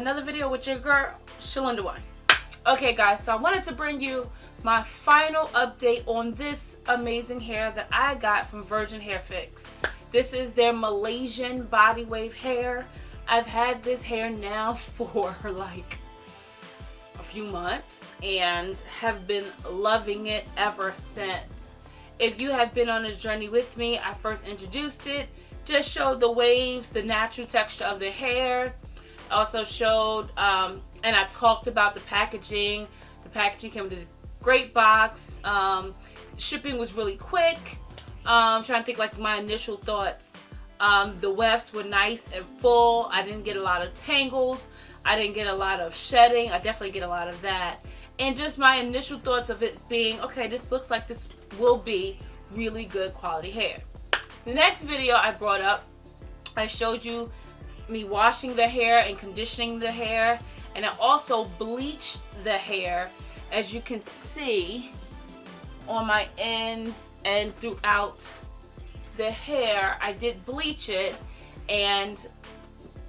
another video with your girl, Shlinda1. Okay guys, so I wanted to bring you my final update on this amazing hair that I got from Virgin Hair Fix. This is their Malaysian body wave hair. I've had this hair now for like a few months and have been loving it ever since. If you have been on this journey with me, I first introduced it, just showed the waves, the natural texture of the hair. Also showed and I talked about the packaging. The packaging came with this great box. Shipping was really quick. I'm trying to think like my initial thoughts. The wefts were nice and full. I didn't get a lot of tangles. I didn't get a lot of shedding. I definitely get a lot of that. And just my initial thoughts of it being, okay, this looks like this will be really good quality hair. The next video I brought up, I showed you me washing the hair and conditioning the hair, and I also bleached the hair. As you can see on my ends and throughout the hair, I did bleach it, and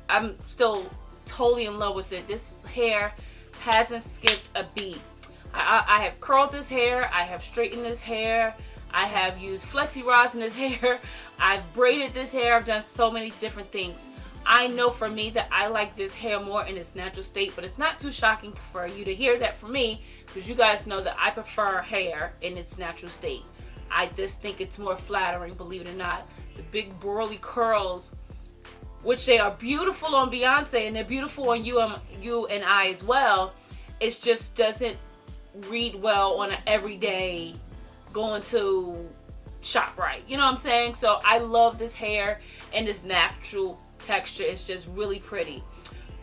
I'm still totally in love with it. This hair hasn't skipped a beat. I have curled this hair, I have straightened this hair, I have used flexi rods in this hair, I've braided this hair, I've done so many different things. I know for me that I like this hair more in its natural state, but it's not too shocking for you to hear that from me, because you guys know that I prefer hair in its natural state. I just think it's more flattering, believe it or not. The big burly curls, which they are beautiful on Beyonce and they're beautiful on you and I as well, it just doesn't read well on an everyday going to ShopRite. You know what I'm saying? So I love this hair and this natural texture. It's just really pretty.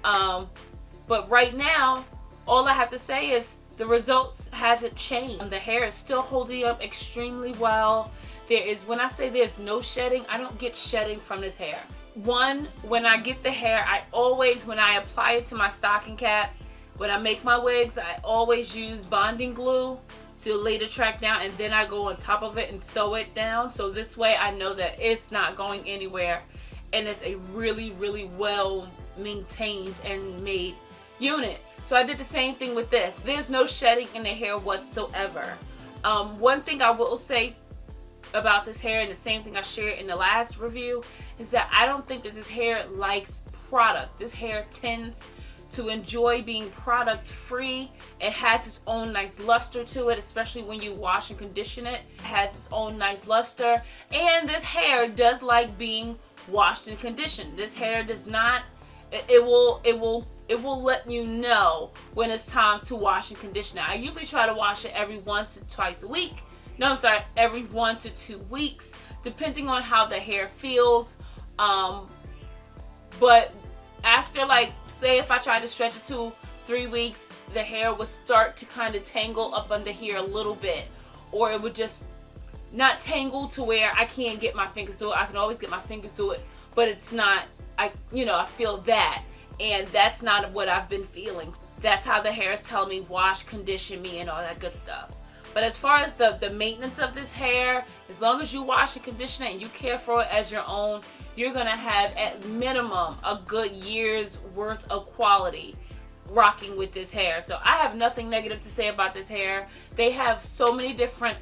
But right now, all I have to say is the results hasn't changed. The hair is still holding up extremely well. There is, when I say there's no shedding, I don't get shedding from this hair. One, when I get the hair, I always, when I apply it to my stocking cap, when I make my wigs, I always use bonding glue to lay the track down, and then I go on top of it and sew it down. So this way I know that it's not going anywhere, and it's a really, really well maintained and made unit. So I did the same thing with this. There's no shedding in the hair whatsoever. One thing I will say about this hair, and the same thing I shared in the last review, is that I don't think that this hair likes product. This hair tends to enjoy being product free. It has its own nice luster to it, especially when you wash and condition it. It has its own nice luster, and this hair does like being washed and conditioned. This hair does not, it will let you know when it's time to wash and condition it. I usually try to wash it every once to twice a week. No, I'm sorry, every 1 to 2 weeks, depending on how the hair feels. But after, like, say if I try to stretch it 2-3 weeks, the hair would start to kind of tangle up under here a little bit, or it would just not tangle to where I can't get my fingers through it. I can always get my fingers through it, but it's not, I feel that, and that's not what I've been feeling. That's how the hair is telling me wash, condition me, and all that good stuff. But as far as the maintenance of this hair, as long as you wash and condition it and you care for it as your own, you're gonna have at minimum a good year's worth of quality rocking with this hair. So I have nothing negative to say about this hair. They have so many different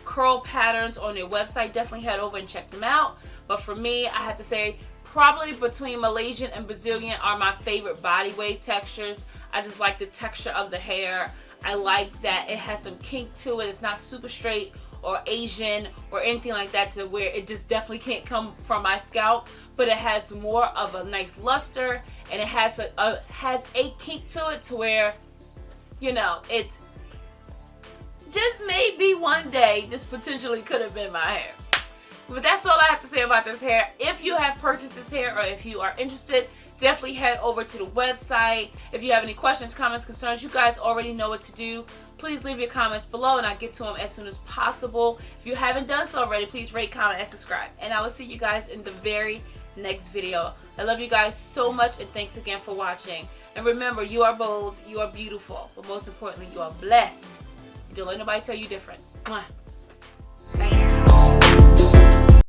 curl patterns on their website. Definitely head over and check them out. But for me, I have to say probably between Malaysian and Brazilian are my favorite body wave textures. I just like the texture of the hair. I like that it has some kink to it. It's not super straight or Asian or anything like that to where it just definitely can't come from my scalp, but it has more of a nice luster, and it has a kink to it to where, you know, it's just maybe one day this potentially could have been my hair. But that's all I have to say about this hair. If you have purchased this hair, or if you are interested, definitely head over to the website. If you have any questions, comments, concerns, you guys already know what to do. Please leave your comments below and I'll get to them as soon as possible. If you haven't done so already, please rate, comment, and subscribe. And I will see you guys in the very next video. I love you guys so much, and thanks again for watching. And remember, you are bold, you are beautiful, but most importantly, you are blessed. Don't let nobody tell you different. Mwah.